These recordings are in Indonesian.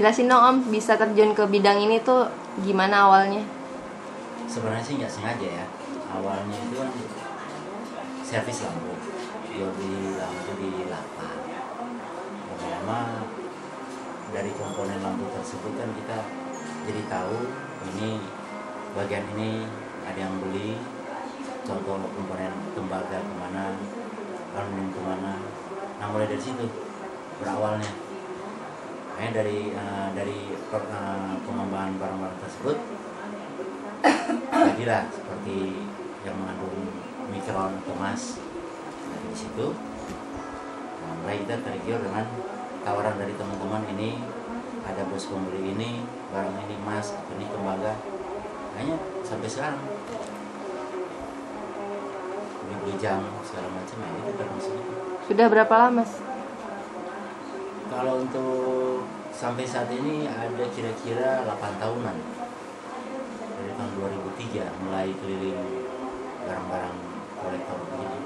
Jelasin dong Om, bisa terjun ke bidang ini tuh gimana awalnya? Sebenarnya sih nggak sengaja ya. Awalnya itu kan servis lampu, jual beli lampu di lapak. Lama-lama dari komponen lampu tersebut kan kita jadi tahu ini bagian ini ada yang beli. Contoh komponen tembaga kemana, aluminium kemana. Nah mulai dari situ berawalnya. Dari pengembangan barang-barang tersebut jadilah seperti yang mengandung mikron atau emas. Dari situ mulai kita tergiur dengan tawaran dari teman-teman, ini ada bos pembeli ini, barang ini emas, ini tembaga. Hanya sampai sekarang beli jam segala macam, ya itu termasuk. Sudah berapa lama Mas? Kalau untuk sampai saat ini ada kira-kira 8 tahunan. Dari tahun 2003 mulai keliling barang-barang kolektor begini.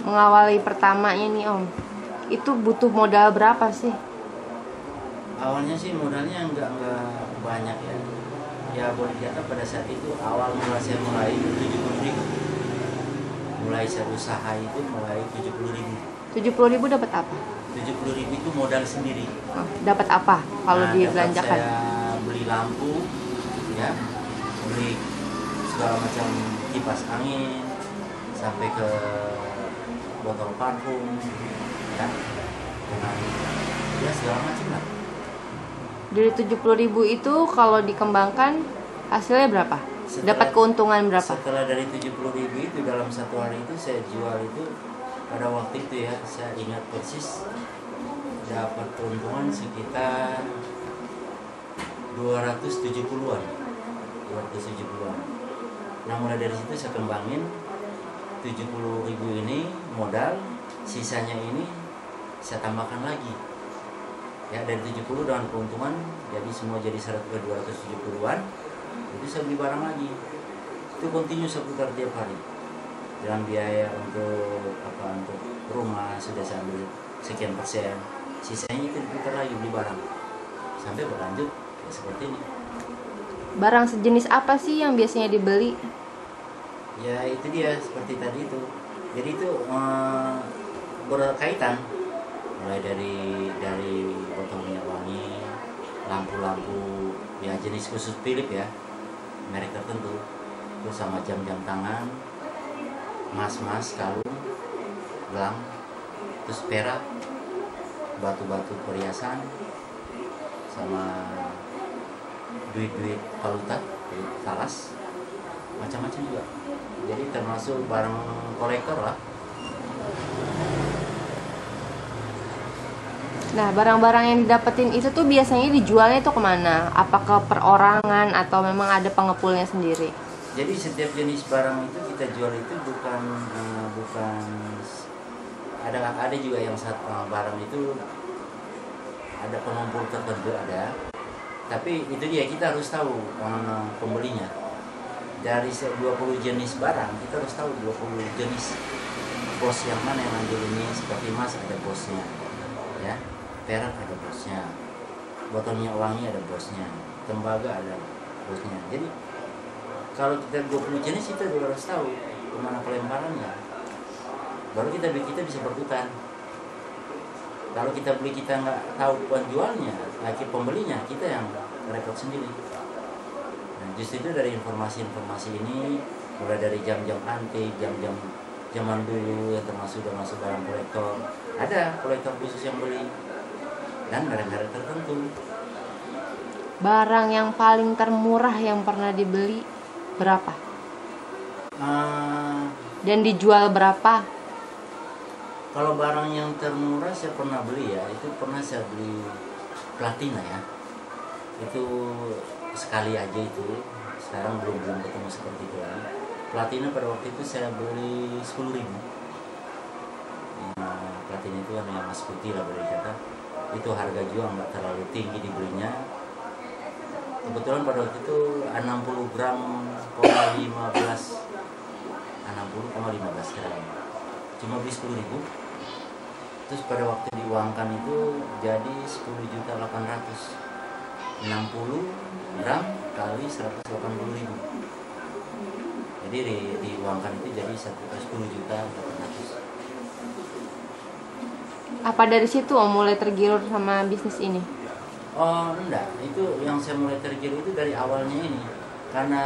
Mengawali pertamanya nih Om, itu butuh modal berapa sih? Awalnya sih modalnya nggak banyak ya. Ya boleh dikata pada saat itu awal mula saya mulai 70.000. Mulai saya usaha itu mulai 70.000. 70.000 dapat apa? 70.000 itu modal sendiri. Oh, dapat apa kalau dibelanjakan? Saya beli lampu, ya, beli segala macam kipas angin, sampai ke botol parfum, ya, dengan ya segala macam lah. Dari 70.000 itu kalau dikembangkan hasilnya berapa? Dapat keuntungan berapa? Setelah dari 70.000 itu dalam satu hari itu saya jual itu, pada waktu itu ya saya ingat persis dapat keuntungan sekitar 270-an. Nah mulai dari situ saya kembangin 70.000 ini modal, sisanya ini saya tambahkan lagi. Ya dari 70 dengan keuntungan jadi semua jadi 270-an. Itu saya beli barang lagi. Itu continue seputar tiap hari. Dengan biaya untuk rumah sudah saya ambil sekian persen, sisanya itu diputar lagi beli barang sampai berlanjut ya seperti ini. Barang sejenis apa sih yang biasanya dibeli? Ya itu dia seperti tadi itu. Jadi itu berkaitan mulai dari botol minyak wangi, lampu-lampu ya jenis khusus Philips ya, merek tertentu, terus sama jam-jam tangan, emas-emas, kalung, gelang, terus perak, batu-batu perhiasan, sama duit-duit valuta, duit falas, macam-macam juga. Jadi termasuk barang kolektor lah. Nah, barang-barang yang didapetin itu tuh biasanya dijualnya tuh kemana? Apa ke perorangan atau memang ada pengepulnya sendiri? Jadi setiap jenis barang itu kita jual itu bukan ada juga yang barang itu ada pengumpul tertentu ada. Tapi itu dia, kita harus tahu pembelinya. Dari 20 jenis barang kita harus tahu 20 jenis bos yang mana yang ambil ini. Seperti emas ada bosnya, ya, perak ada bosnya, botol minyak wangi ada bosnya, tembaga ada bosnya. Jadi kalau kita 20 jenis kita juga harus tahu kemana pelemparannya, baru kita bisa berputar. Kalau kita beli kita nggak tahu penjualnya, lagi pembelinya, kita yang repot sendiri. Nah, justru itu dari informasi ini, mulai dari jam-jam antik, jam-jam zaman dulu yang termasuk dalam kolektor, ada kolektor khusus yang beli dan merek-merek tertentu. Barang yang paling termurah yang pernah dibeli berapa? Dan dijual berapa? Kalau barang yang termurah saya pernah beli ya, itu pernah saya beli platina ya. Itu sekali aja itu. Sekarang belum ketemu seperti itu lagi. Platina pada waktu itu saya beli 10.000. Platina itu kan yang emas putih lah boleh dikata. Itu harga juga nggak terlalu tinggi dibelinya. Kebetulan pada waktu itu 60 gram 60,15 gram. Cuma beli 10.000. Terus pada waktu diuangkan itu jadi 10.800.000, 60 gram kali 180.000. Jadi diuangkan itu jadi 10.800.000. Apa dari situ Om mulai tergiur sama bisnis ini? Oh enggak, itu yang saya mulai tergiur itu dari awalnya ini. Karena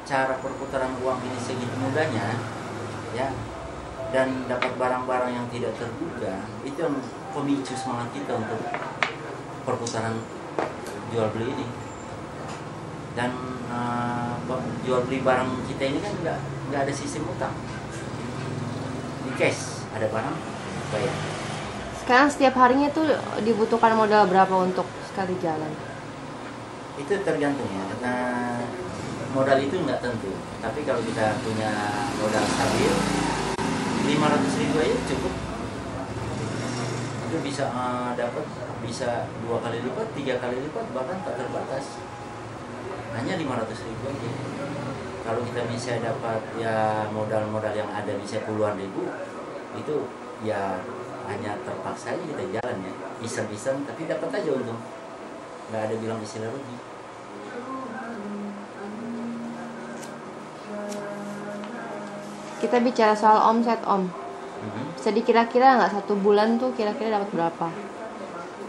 cara perputaran uang ini segitu mudahnya, ya, dan dapat barang-barang yang tidak terduga, itu yang pemicu semangat kita untuk perputaran jual beli ini. Dan jual beli barang kita ini kan nggak ada sistem utang, di cash, ada barang bayar. Sekarang setiap harinya tuh dibutuhkan modal berapa untuk sekali jalan? Itu tergantung ya, karena modal itu nggak tentu. Tapi kalau kita punya modal stabil, 500.000 aja cukup. Itu bisa dapat bisa 2 kali lipat, 3 kali lipat, bahkan tak terbatas. Hanya 500.000 aja. Kalau kita misalnya dapat ya modal-modal yang ada bisa puluhan ribu, itu ya hanya terpaksa aja kita jalan ya, iseng-iseng, tapi dapat aja untung. Nggak ada bilang istilah rugi. Kita bicara soal omset Om. Bisa dikira-kira nggak satu bulan tuh kira-kira dapat berapa?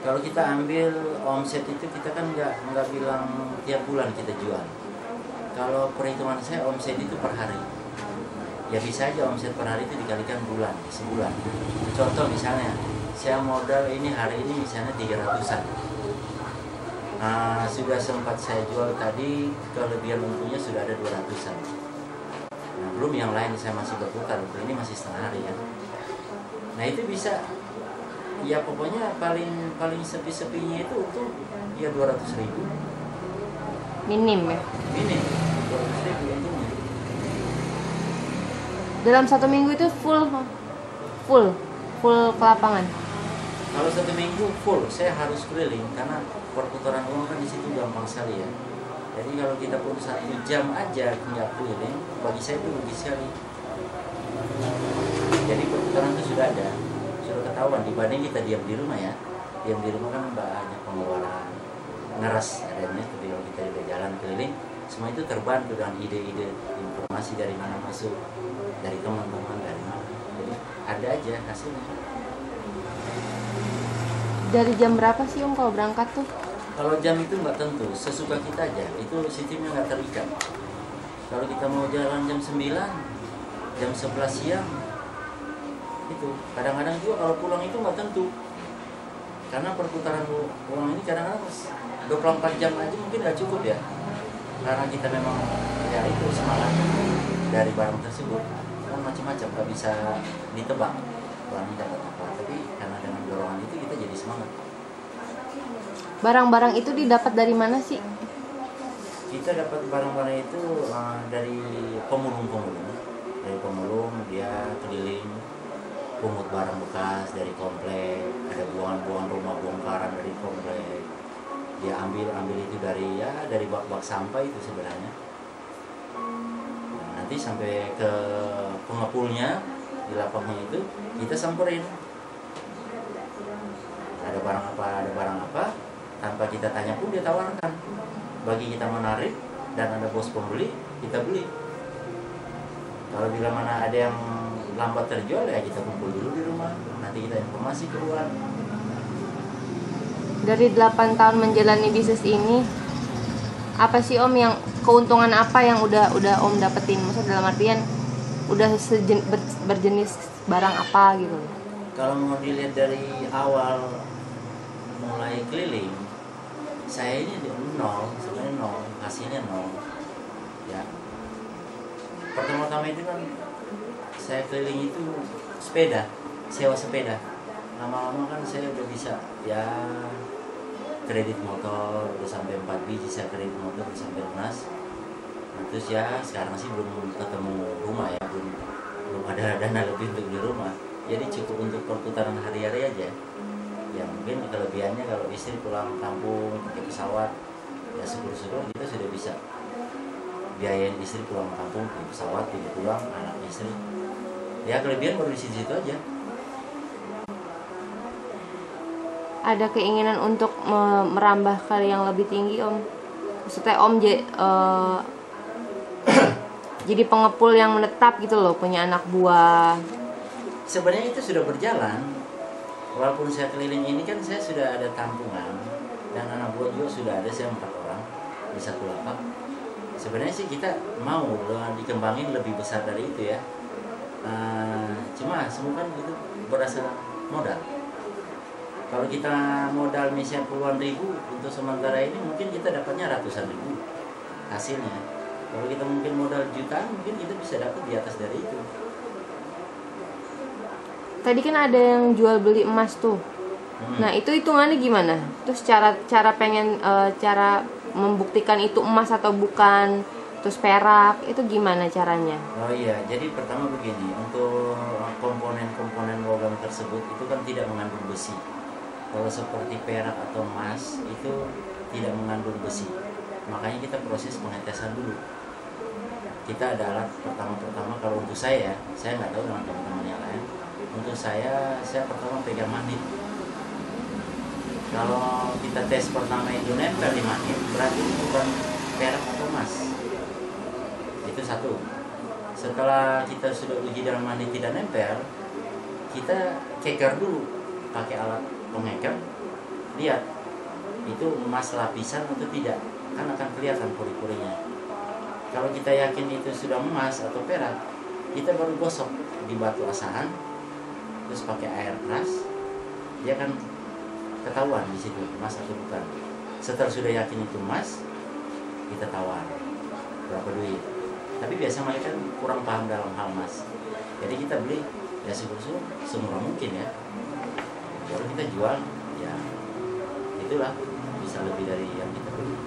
Kalau kita ambil omset itu kita kan nggak bilang tiap bulan kita jual. Kalau perhitungan saya omset itu per hari. Ya bisa aja omset per hari itu dikalikan sebulan. Contoh misalnya, saya modal ini hari ini misalnya 300-an. Sudah sempat saya jual tadi, kelebihan untungnya sudah ada 200-an. Nah, belum yang lain saya masih berputar, ini masih setengah hari ya. Nah itu bisa, ya pokoknya paling sepi-sepinya itu untung ya 200.000. Minim ya? Minim, 200.000 untungnya. Dalam satu minggu itu full ke lapangan. Kalau satu minggu full, saya harus keliling karena perputaran uang kan di situ gampang sekali ya. Jadi kalau kita pun 1 jam aja nggak keliling, bagi saya itu rugi sekali. Jadi perputaran itu sudah ada, sudah ketahuan dibanding kita diam di rumah ya. Diam di rumah kan banyak pengeluaran, ngeras adanya. Tapi kalau kita udah jalan keliling, semua itu terbantu dengan ide-ide, informasi dari mana masuk, dari teman-teman, dari mana. Jadi ada aja hasilnya. Dari jam berapa sih Om kalau berangkat tuh? Kalau jam itu nggak tentu, sesuka kita aja. Itu sistemnya nggak terikat. Kalau kita mau jalan jam 9, jam 11 siang, itu kadang-kadang juga kalau pulang itu nggak tentu. Karena perputaran uang ini kadang-kadang 24 jam aja mungkin nggak cukup ya. Karena kita memang ya itu semangat dari barang tersebut kan macam-macam, nggak bisa ditebak barang dapat apa. Tapi karena dengan dorongan itu kita jadi semangat. Barang-barang itu didapat dari mana sih? Kita dapat barang-barang itu dari pemulung-pemulung. Dari pemulung dia keliling pungut barang bekas dari komplek, ada buangan-buangan rumah bongkaran dari komplek. Dia ambil itu dari bak-bak sampah itu sebenarnya. Nah, nanti sampai ke pengepulnya di lapangnya itu kita samperin. Ada barang apa, tanpa kita tanya pun dia tawarkan. Bagi kita menarik dan ada bos pembeli, kita beli. Kalau bila mana ada yang lambat terjual ya kita kumpul dulu di rumah, nanti kita informasi keluar. Dari 8 tahun menjalani bisnis ini, apa sih Om yang keuntungan apa yang udah Om dapetin? Maksudnya dalam artian udah berjenis barang apa gitu? Kalau mau dilihat dari awal mulai keliling, saya ini nol, sebenarnya nol, hasilnya nol. Ya. Pertama-tama itu kan saya keliling itu sepeda, sewa sepeda. Lama-lama kan saya udah bisa ya kredit motor udah sampai 4 biji, saya kredit motor udah sampai lunas. Nah, terus ya sekarang sih belum ketemu rumah ya, belum ada dana lebih untuk beli rumah. Jadi cukup untuk perputaran hari-hari aja. Ya mungkin kelebihannya kalau istri pulang kampung pakai pesawat, ya syukur-syukur kita sudah bisa biayain istri pulang kampung pakai pesawat, pulang anak istri. Ya kelebihan baru di situ aja. ada keinginan untuk merambah ke yang lebih tinggi Om? Maksudnya Om jadi pengepul yang menetap gitu loh, punya anak buah. Sebenarnya itu sudah berjalan. Walaupun saya keliling ini kan saya sudah ada tampungan dan anak buah juga sudah ada, saya 4 orang di satu lapak. Sebenarnya sih kita mau dikembangin lebih besar dari itu ya. Cuma semua kan itu berdasar modal. Kalau kita modal misalnya puluhan ribu untuk sementara ini, mungkin kita dapatnya ratusan ribu hasilnya. Kalau kita mungkin modal jutaan, mungkin kita bisa dapat di atas dari itu. Tadi kan ada yang jual beli emas tuh. Nah itu hitungannya gimana? Terus cara pengen cara membuktikan itu emas atau bukan, terus perak itu gimana caranya? Oh iya, jadi pertama begini, untuk komponen-komponen logam tersebut itu kan tidak mengandung besi. Kalau seperti perak atau emas itu tidak mengandung besi, makanya kita proses pengetesan dulu. Kita ada alat pertama kalau untuk saya nggak tahu dengan teman-teman yang lain. Untuk saya pertama pegang magnet. Kalau kita tes pertama itu nempel di magnet, berarti bukan perak atau emas. Itu satu. Setelah kita sudah uji dengan magnet tidak nempel, kita keker dulu pakai alat pengeker, lihat itu emas lapisan atau tidak, kan akan kelihatan pori-porinya. Kalau kita yakin itu sudah emas atau perak, kita baru gosok di batu asahan, terus pakai air keras, dia kan ketahuan di situ emas atau bukan. Setelah sudah yakin itu emas, kita tawar berapa duit. Tapi biasa mereka kurang paham dalam hal emas, jadi kita beli ya semurah mungkin ya. Baru kita jual, ya itulah bisa lebih dari yang kita beli.